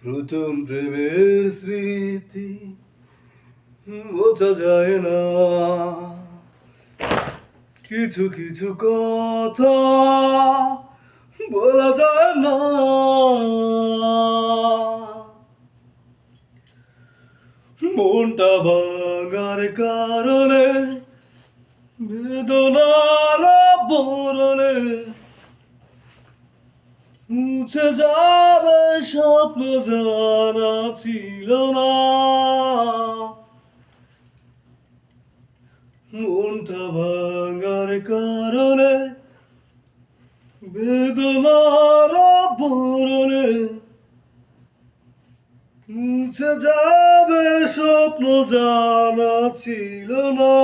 প্রথম প্রেমের স্মৃতি বোঝা যায় না, কিছু কিছু কথা বলা যায় না। মনটা ভাঙার কারণে, বেদনার বরণে মুছে যাবে স্বপ্ন জানা ছিল না। মনটা ভাঙার কারণে, বেদনার বরণে মুছে যাবে স্বপ্ন জানা ছিল না।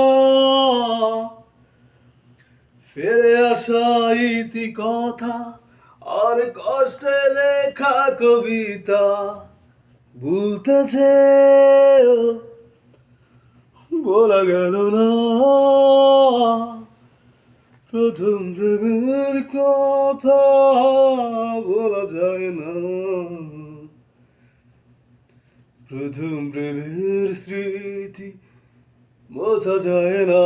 ফিরে আসা ইতি কথা আর কষ্টে লেখা কবিতা ভুলতে যে বলা গেল না। প্রথম প্রেমের কথা বলা যায় না, প্রথম প্রেমের স্মৃতি বোঝা যায় না।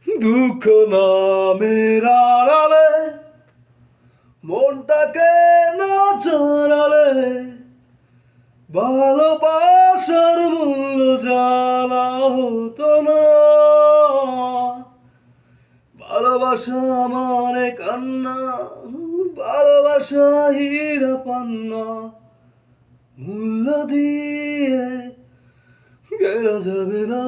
দুঃখ নামের আড়ালে মনটাকে না জানালে ভালোবাসার মূল্য জানা হতো না। ভালোবাসা মানে কান্না, ভালোবাসা হীরা পান্না, মূল্য দিয়ে কেনা যাবে না।